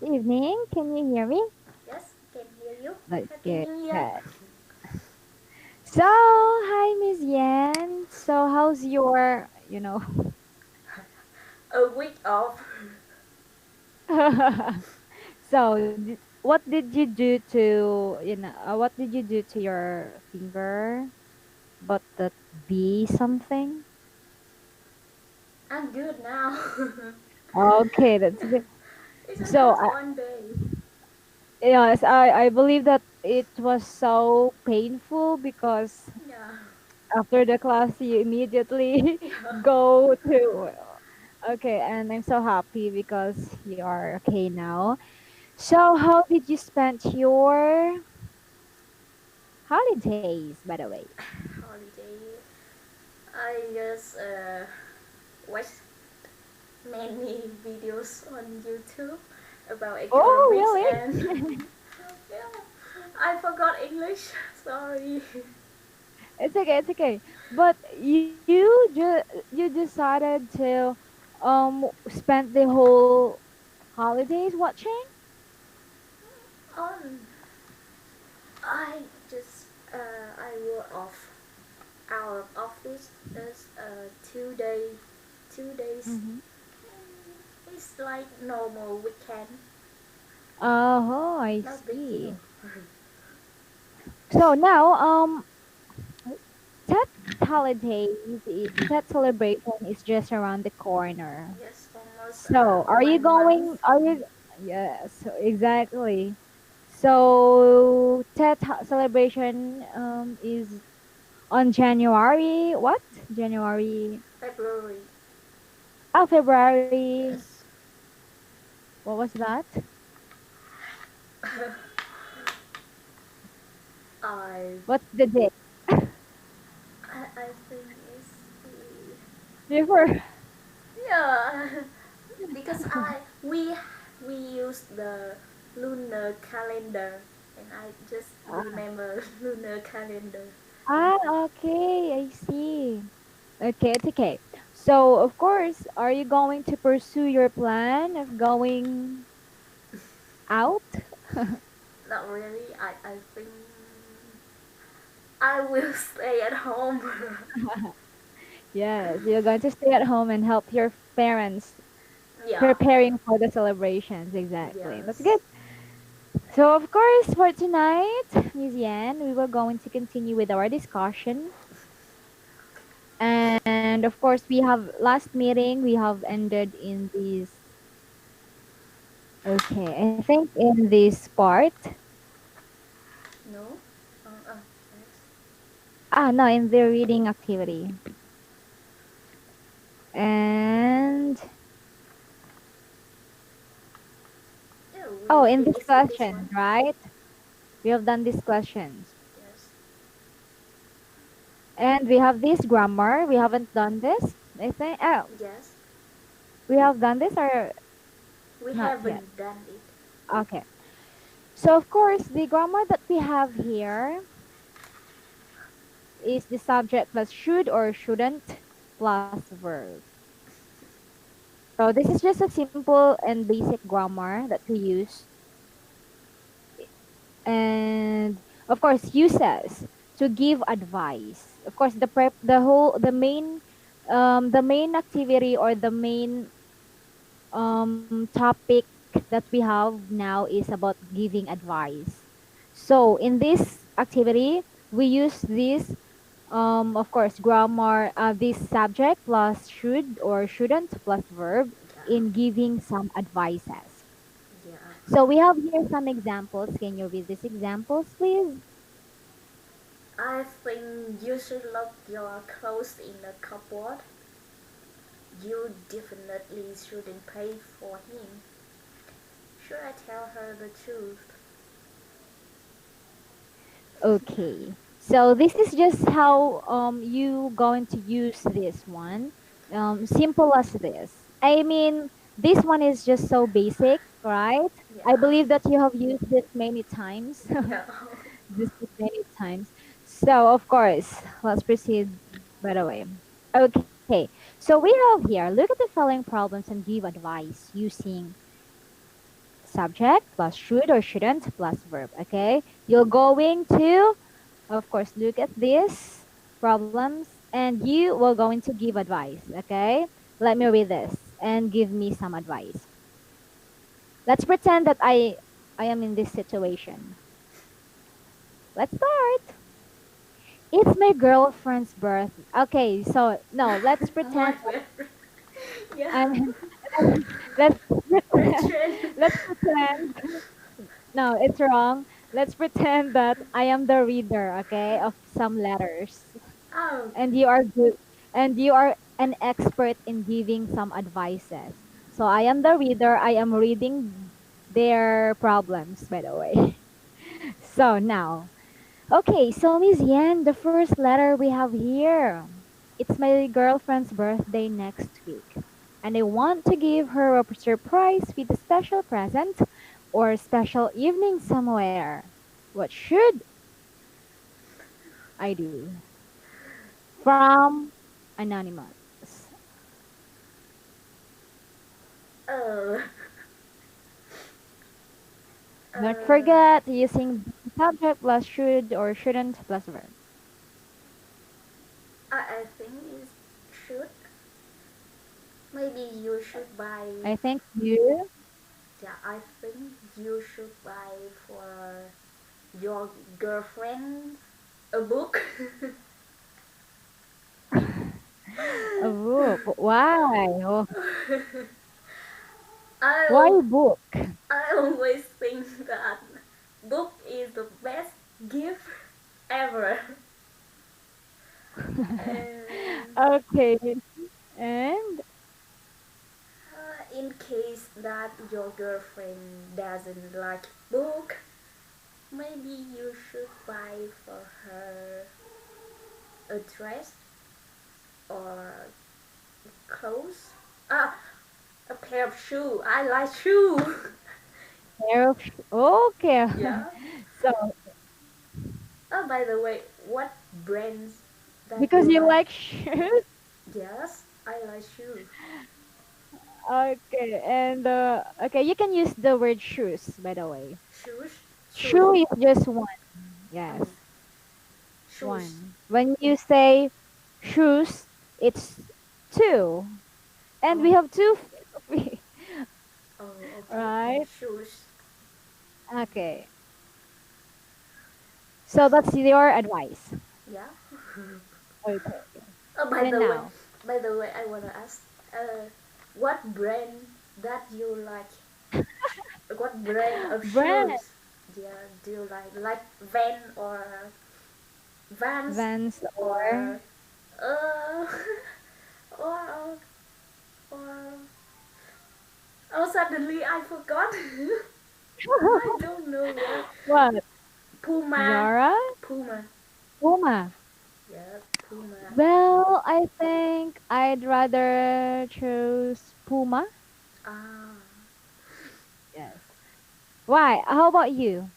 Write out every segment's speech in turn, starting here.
good evening. Can you hear me? Yes, can hear you. That's Happy good. New Year. So, hi, Miss Yan. So, how's your. A week off. What did you do what did you do to your finger? But that be something? I'm good now. Okay, that's good. It's So, just one day. yes, I believe that it was so painful because Yeah. after the class you immediately Yeah. go to. Okay, and I'm so happy because you are okay now. So how did you spend your holidays, by the way? Holiday. I just watch many videos on YouTube about Oh economics and really? yeah. I forgot English. Sorry. It's okay. But you decided to spend the whole holidays watching? Um, I just I work off our office is 2 day, 2 days. Mm-hmm. It's like normal weekend, Oh, I not big deal. see. So now that that celebration is just around the corner. Yes, almost So, are you 1 month. going? Are you? Yes, exactly. So, celebration is on January. What? January? February. Oh, February. Yes. What was that? I What's the date? I think it's Before. yeah because we use the lunar calendar and I just remember lunar calendar. Okay, I see. Okay, it's okay. So, of course, are you going to pursue your plan of going out? Not really. I think I will stay at home. Yes, you're going to stay at home and help your parents Yeah. preparing for the celebrations. Exactly. That's good. Yes. So, of course, for tonight, Miss Yan, we were going to continue with our discussion. And of course, we have last meeting, we have ended in this. Okay, I think in this part. No. Yes. No, in the reading activity. And Yeah, oh, we in this finished with this question, one. right? We have done these questions. Yes. And we have this grammar. We haven't done this. I think. Oh, Yes. we have done this or We not yet? haven't done it. Okay. So of course, the grammar that we have here is the subject plus should or shouldn't plus verb. So this is just a simple and basic grammar that we use. And of course, uses to give advice. Of course, the main activity or the main topic that we have now is about giving advice. So in this activity, we use this, of course, grammar, this subject plus should or shouldn't plus verb Yeah. in giving some advices. Yeah. So we have here some examples. Can you read these examples, please? I think you should lock your clothes in the cupboard. You definitely shouldn't pay for him. Should I tell her the truth? Okay. So this is just how you going to use this one. Simple as this. I mean, this one is just so basic, right? I Yeah. believe that you have used it many times. Yeah. Used it many times. So of course, let's proceed by the way. Okay. So we have here, look at the following problems and give advice using subject plus should or shouldn't plus verb. Okay, you're going to, of course, look at these problems and you will going to give advice. Okay, let me read this and give me some advice. Let's pretend that I am in this situation. Let's start. It's my girlfriend's birth. Okay, so no, let's pretend. Wait, wait. Yeah. I'm. let's pretend, Retread. let's pretend. No, it's wrong. Let's pretend that I am the reader, okay, of some letters, Oh, and you are good, and you are an expert in giving some advices. So I am the reader. I am reading their problems, by the way. So now, okay, so Miss Yan, the first letter we have here. It's my girlfriend's birthday next week, and I want to give her a surprise with a special present or a special evening somewhere. What should I do? From Anonymous. uh, Don't uh, forget using subject plus should or shouldn't plus verb. I think it should. Maybe you should buy. I think you. Yeah, I think you should buy for your girlfriend a book. A book. Why? Oh, why I book? I always think that book is the best gift ever. And Okay. And in case that your girlfriend doesn't like book, maybe you should buy for her a dress or clothes. Ah, a pair of shoe. I like shoe. pair of okay. Yeah. So Oh, by the way, what brands that because you you like? like shoes. Yes, I like shoe. Okay, and okay, you can use the word shoes by the way. Shoes, Shoe shoe. is just one. Oh, Yes, shoes. one. When you say shoes, it's two, and we Oh, have two feet, oh, okay. right? Shoes. Okay, so that's your advice. Yeah. Okay, Oh, then now by the way, I wanna ask, what brand that you like? What brand of brand shoes? Yeah, do you like? Like Van or Vans Vans or or uh or or oh suddenly I forgot. I don't know what. what? Puma. Zara, Puma. Puma. Yeah, Puma. Well, I think I'd rather choose Puma. Ah, Yes. Why? How about you?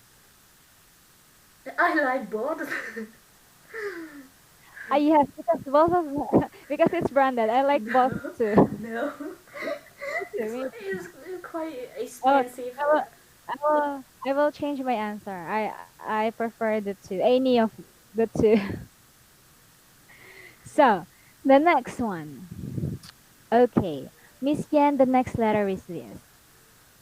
I like both. Yes, because both of because it's branded. I like both No, too. no. Me too, me too. It's quite Oh, expensive. I will change my answer. I prefer the two. Any of the two. So, the next one. Okay. Miss Yan, the next letter is this.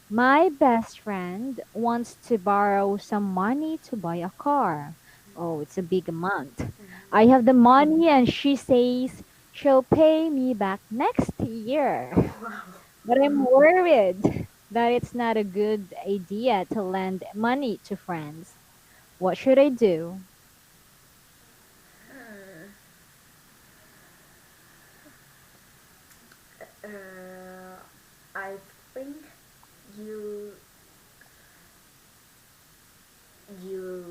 My best friend wants to borrow some money to buy a car. Oh, it's a big amount. I have the money and she says she'll pay me back next year. Wow. But I'm worried that it's not a good idea to lend money to friends. What should I do? Hmm. I think you you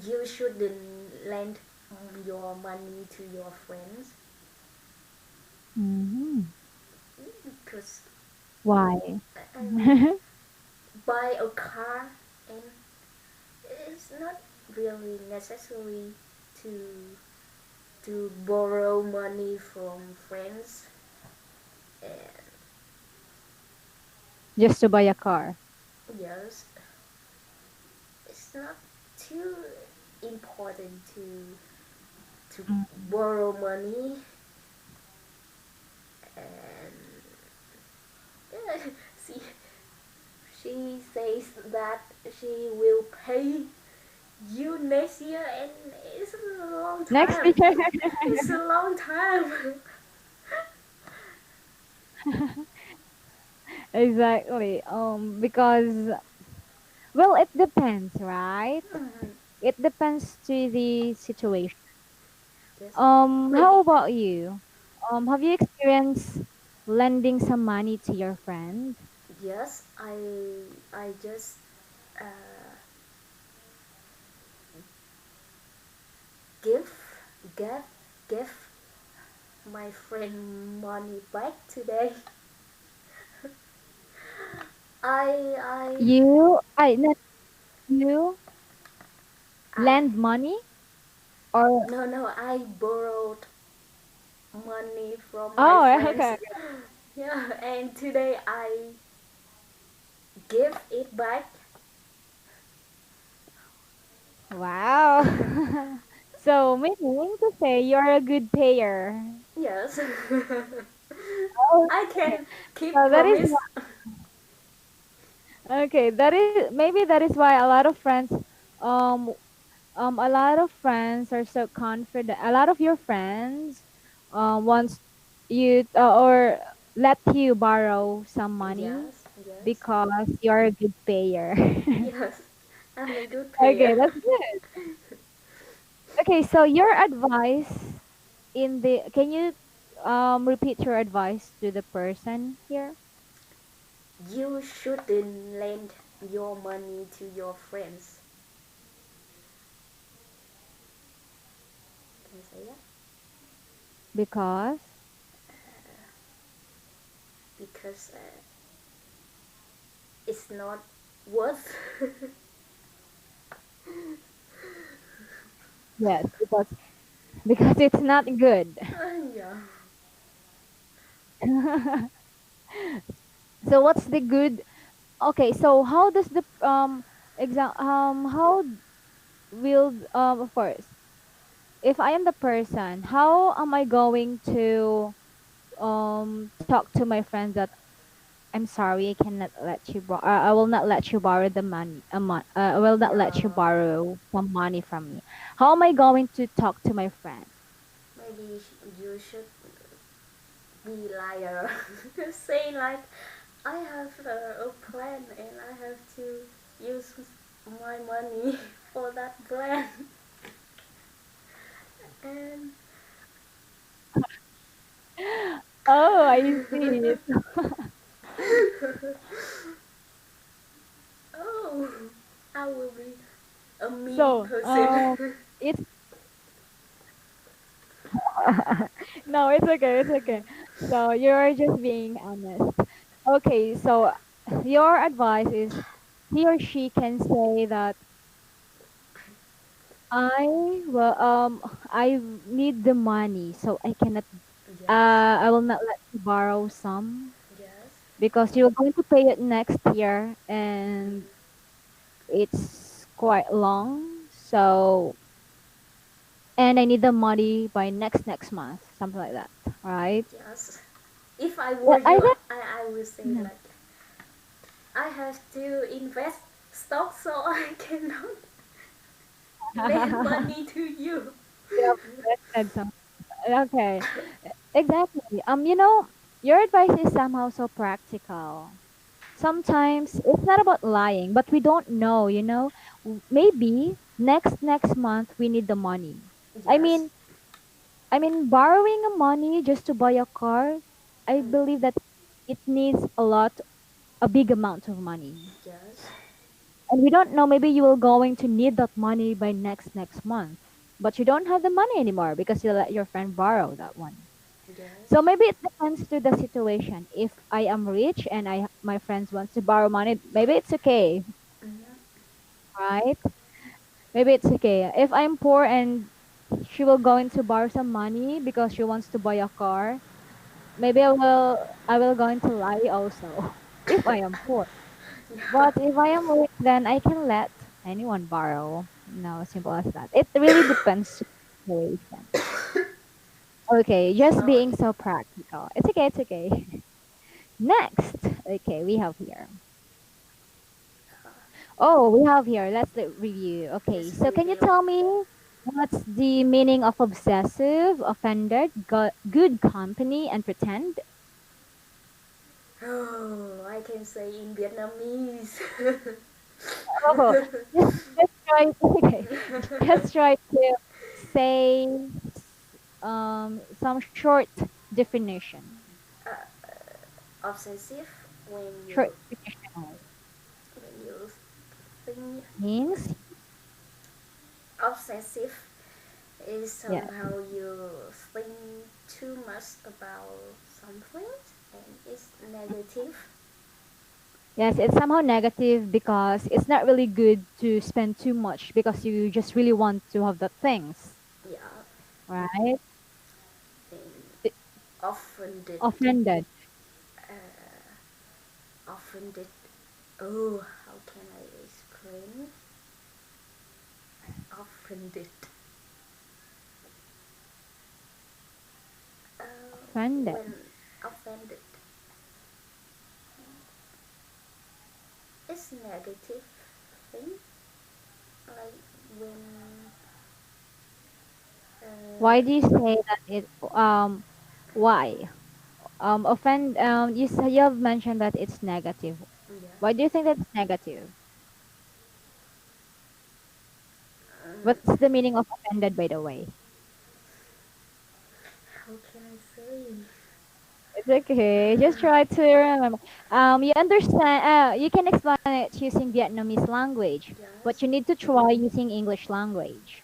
you shouldn't lend your money to your friends Hmm. because Why? I mean buy a car and it's not really necessary to to borrow money from friends, and Just to buy a car. yes, it's not too important to Mm. borrow money. And yeah, see, she says that she will pay you next year, and it's a long Next time. year. It's a long time. Exactly. Because well, it depends, right? It depends to the situation. Yes, How maybe. about you? Have you experienced lending some money to your friend? Yes, I just uh, give give give my friend money back today. I Not you I lend money or no, no, I borrowed money from my oh friends. okay. Yeah, and today I give it back. Wow. So meaning to say you're a good payer. Yes. Oh, I can keep so that is promise. okay. That is maybe that is why a lot of friends um a lot of friends are so confident. A lot of your friends wants you or let you borrow some money Yes, yes, because you're a good payer. yes. I'm a good Okay, payer. that's good. Okay, so your advice in the can you repeat your advice to the person here? You shouldn't lend your money to your friends. Can you say that? Because Because it's not worth. yes, because it's not good. Yeah. So what's the good? Okay, so how does the how will of course if I am the person, how am I going to talk to my friends that I'm sorry, I cannot let you I will not let you borrow the money I will not let you Yeah. borrow some money from me. How am I going to talk to my friend? Maybe you should be liar. Say like, I have a plan and I have to use my money for that plan. And Oh, I see. oh, I will be a mean So, person. it's no, it's okay, it's okay. So you're just being honest. Okay, so your advice is he or she can say that I well I need the money, so I cannot Yes, I will not let you borrow some yes. because you're going to pay it next year and Mm, it's quite long. So and I need the money by next month, something like that, right? yes. If I were But I you, think I would say mhm. like, I have to invest stock so I cannot lend money to you. You have invested some. Okay, exactly. Your advice is somehow so practical. Sometimes it's not about lying, but we don't know. Maybe next month we need the money. I Yes. mean, borrowing a money just to buy a car. I Mm, believe that it needs a big amount of money. yes. And we don't know, maybe you will going to need that money by next month. But you don't have the money anymore because you let your friend borrow that one. Yes. So maybe it depends to the situation. If I am rich and my friends wants to borrow money, maybe it's okay, Mm-hmm. right? Maybe it's okay. If I'm poor and she will going to borrow some money because she wants to buy a car, maybe I will going to lie also if I am poor. Yeah. But if I am rich, then I can let anyone borrow. No, simple as that. It really depends on the situation. Okay, just Sorry. being so practical. It's okay, it's okay. Next, okay, we have here. Uh, Oh, we have here. Let's review. Okay, let's so can you review. tell me what's the meaning of obsessive, offended, good company, and pretend? Oh, I can say in Vietnamese. Oh, just try. Okay, just try to say some short definition. uh, obsessive when Short you definition only. think Means obsessive is yes, somehow you think too much about something and it's negative. yes. It's somehow negative because it's not really good to spend too much because you just really want to have the things, Yeah, right? and It- offended. Offended. Offended. Oh, how can I explain? Offended. Uh, when Offended. offended, it's negative thing. Like when Why uh, do you say that it? Why? Offend. You have mentioned that it's negative. yeah. Why do you think that's negative? Um, What's the meaning of offended, by the way? how can I say? It's okay. Just try to remember. You understand. You can explain it using Vietnamese language, but Yes. you need to try using English language.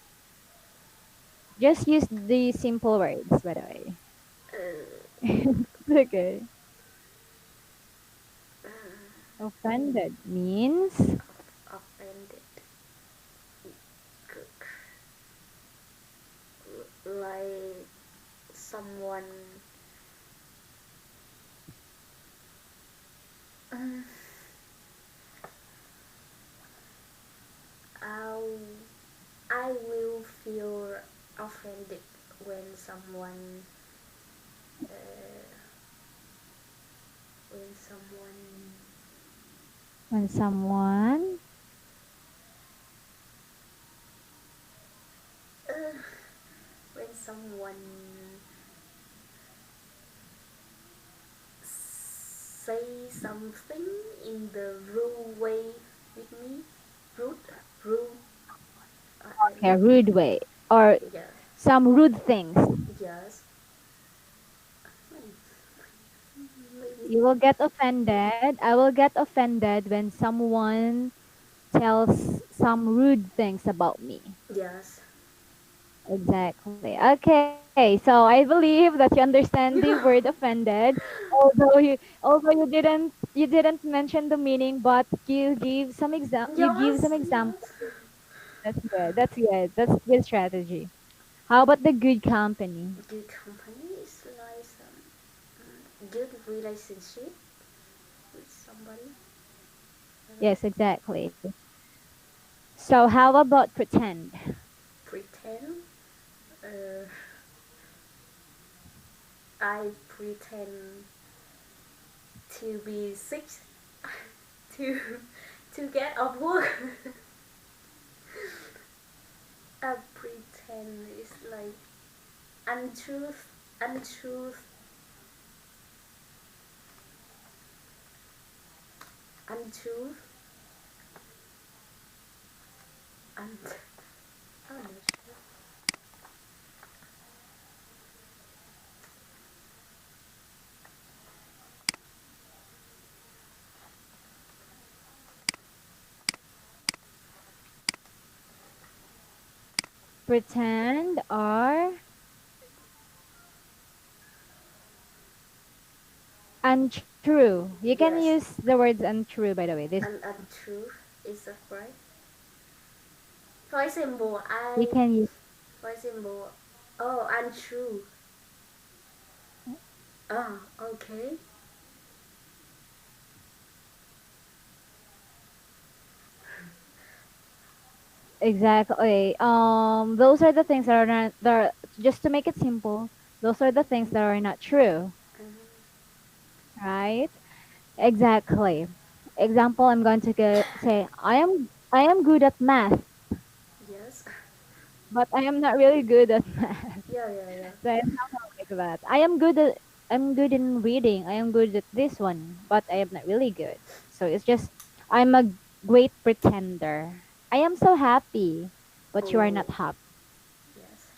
Just use the simple words, by the way. Uh, It's okay. Offended means offended. Like someone. Uh, I'll, I will feel offended when someone. Uh, when someone. when someone Uh, when someone say something in the rude way with me. Rude, rude. I okay, rude way or yeah, some rude things. yes. Maybe You will get offended. I will get offended when someone tells some rude things about me. yes. Exactly. Okay, so I believe that you understand the word offended, although you didn't mention the meaning, but you give some Yes, example. yes. That's good. That's good. That's good strategy. How about the good company? Good company is like some good relationship with somebody. Yes, exactly. So how about pretend? Pretend. Uh, I pretend to be sick to to get off work. I pretend it's like untruth, untruth, untruth, and I'm not sure. Pretend or untrue. You can use Yes, the words untrue, by the way. This and untruth is that right? For example, you can use. For example, oh, untrue. Ah, okay. Exactly. Those are the things that are not that just to make it simple, those are the things that are not true, right? Exactly. Example, I'm going to say I am good at math, Yes. but I am not really good at math. Yeah, yeah, yeah. So it's somehow like that. I'm good in reading. I am good at this one, but I am not really good. So it's just I'm a great pretender. I am so happy, but you are Oh, not happy. yes.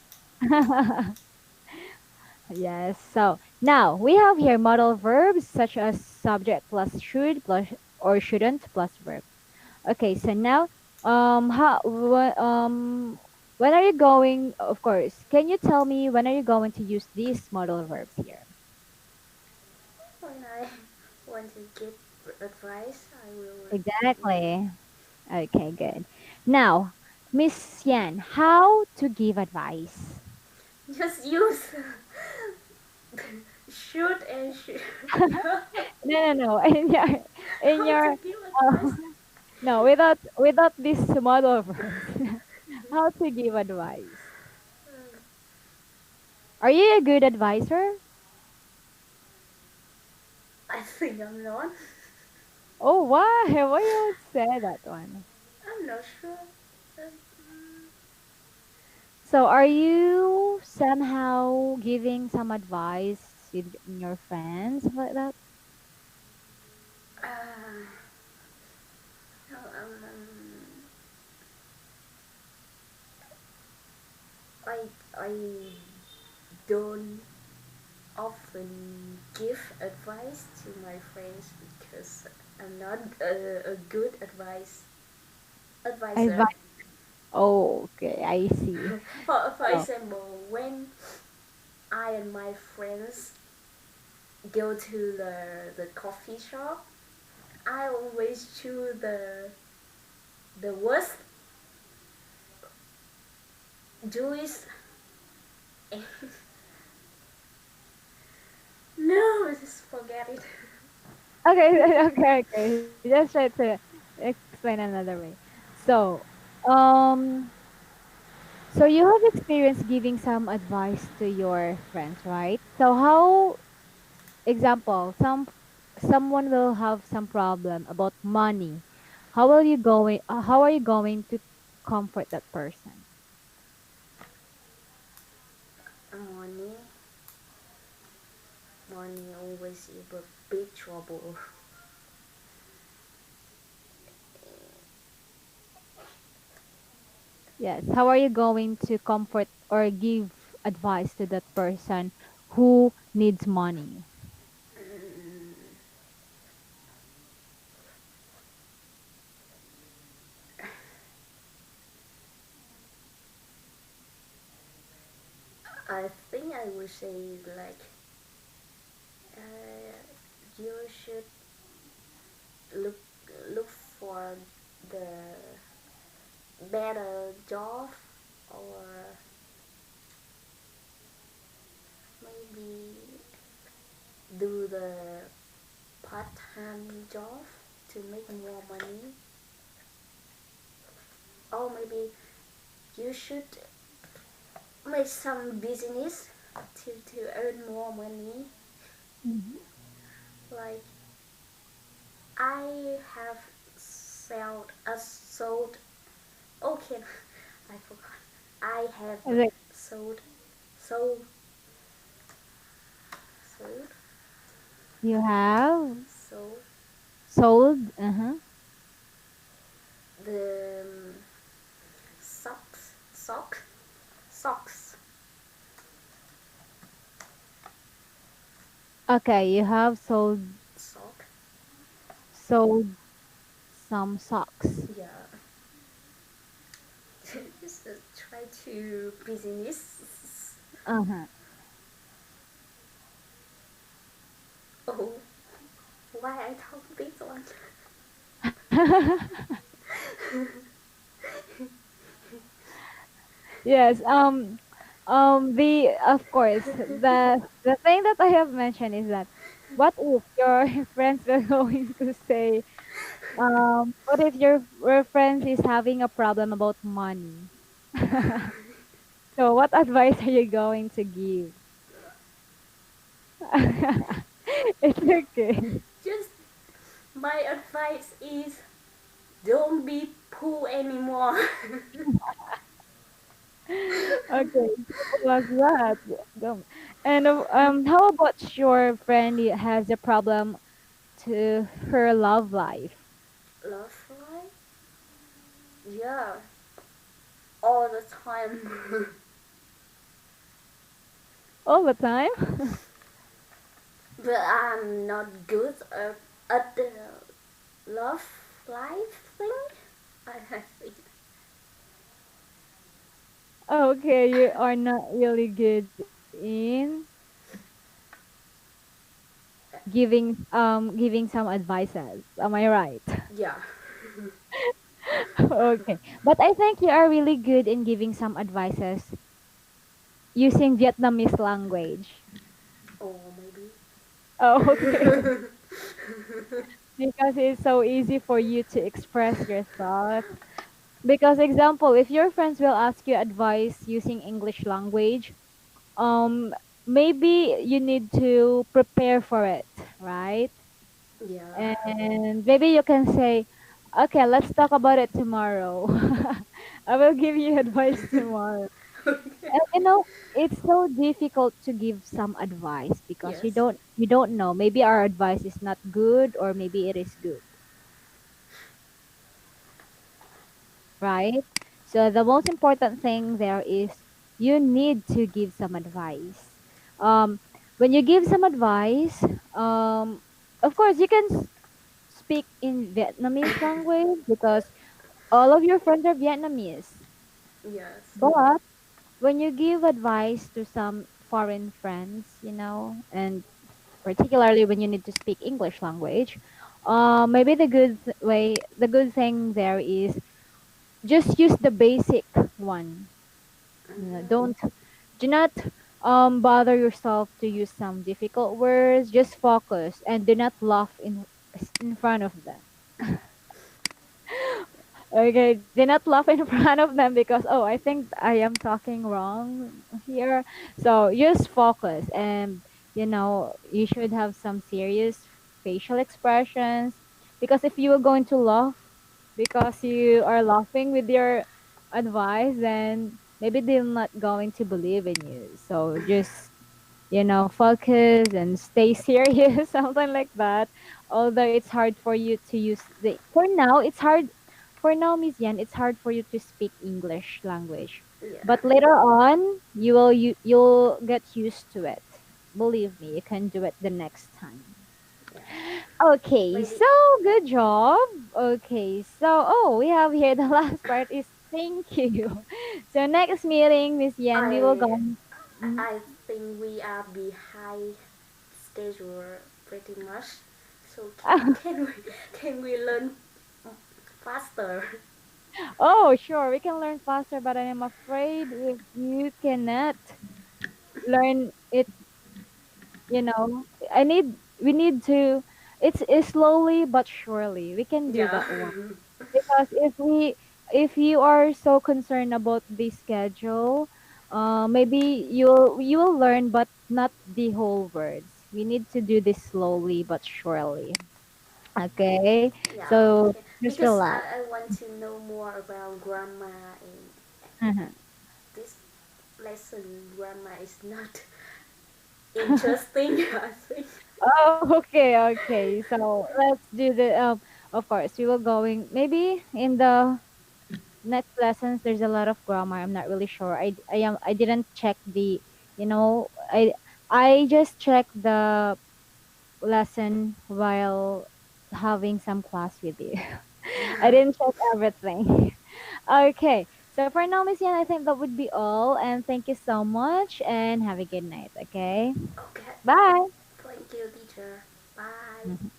Yes. So now we have here modal verbs such as subject plus should plus or shouldn't plus verb. Okay. So now, when are you going? Of course. Can you tell me when are you going to use these modal verbs here? When I want to give advice, I will use it. Exactly. Okay. Good. Now, Miss Yan, how to give advice? Just use should and should. Yeah. No, no, no. In How your to give advice? no, without these modal verbs. How to give advice? Hmm, Are you a good advisor? I think I'm not. Oh, why? Why you say that one? I'm not sure. So, are you somehow giving some advice with your friends like that? Uh, no, I I don't often give advice to my friends because I'm not a good advisor. Advice. Oh, okay, I see. For Oh, example, when I and my friends go to the coffee shop, I always choose the worst juice. No, just forget it. okay, okay, okay. Just try to explain another way. So, um, so you have experience giving some advice to your friends, right? So how, example, someone will have some problem about money. How are you going to comfort that person? Money, money always is a big trouble. Yes. How are you going to comfort or give advice to that person who needs money? Mm, I think I would say like you should look look for the better job or maybe do the part-time job to make more money or maybe you should make some business to earn more money Mhm. like I have sold okay I forgot I have Like sold sold sold you have sold sold. Uh-huh. the socks Okay, you have sock sold some socks. yeah just try to business Uh-huh. oh why I talk this one Yes. The of course the thing that I have mentioned is that what if your friends were going to say what if your friends is having a problem about money? So what advice are you going to give? It's okay. Just my advice is don't be poor anymore. Okay, simple as that. And how about your friend has a problem to her love life Love life? Yeah, all the time. all the time? But I'm not good at the love life thing. I think. Okay, you are not really good in giving some advices. Am I right? Yeah. Okay. But I think you are really good in giving some advices using Vietnamese language. Or maybe. Oh, okay. Because it's so easy for you to express your thoughts. Because example, if your friends will ask you advice using English language, um maybe you need to prepare for it, right? Yeah. And maybe you can say, okay, let's talk about it tomorrow. I will give you advice tomorrow. And it's so difficult to give some advice because Yes. you don't know. Maybe our advice is not good or maybe it is good, right? So the most important thing there is you need to give some advice. Um, when you give some advice, of course you can speak in Vietnamese language because all of your friends are Vietnamese. Yes. But when you give advice to some foreign friends, and particularly when you need to speak English language, maybe the good thing there is just use the basic one. Mm-hmm. Don't do not bother yourself to use some difficult words. Just focus and do not laugh in front of them. Okay, do not laugh in front of them because I think I am talking wrong here. So just focus and you should have some serious facial expressions because if you are going to laugh because you are laughing with your advice, then maybe they're not going to believe in you. So just focus and stay serious, something like that. Although it's hard for you to use for now, Miss Yan, it's hard for you to speak English language. Yeah. But later on, you'll get used to it. Believe me, you can do it the next time. Yeah. Okay, Maybe so good job. Okay, so we have here the last part is thank you. So next meeting, Miss Yan, we will I go. Mm. I think we are behind schedule pretty much. So can we can we learn faster? Oh, sure, we can learn faster, but I'm afraid if you cannot learn it, I need we need to it's slowly but surely. We can do Yeah. that one. Because if you are so concerned about the schedule, maybe you will learn but not the whole words. We need to do this slowly but surely. Okay? Yeah. So Okay. just Because relax. I want to know more about grammar and Mhm. this lesson grammar is not interesting. I think. Oh, okay, okay. So let's do the of course we will going maybe in the next lessons there's a lot of grammar. I'm not really sure. I didn't check the you know I just checked the lesson while having some class with you. I didn't check everything. Okay. So for now, Miss Yan, I think that would be all. And thank you so much and have a good night. Okay. Okay. Bye. Thank you, teacher. Bye. Mhm.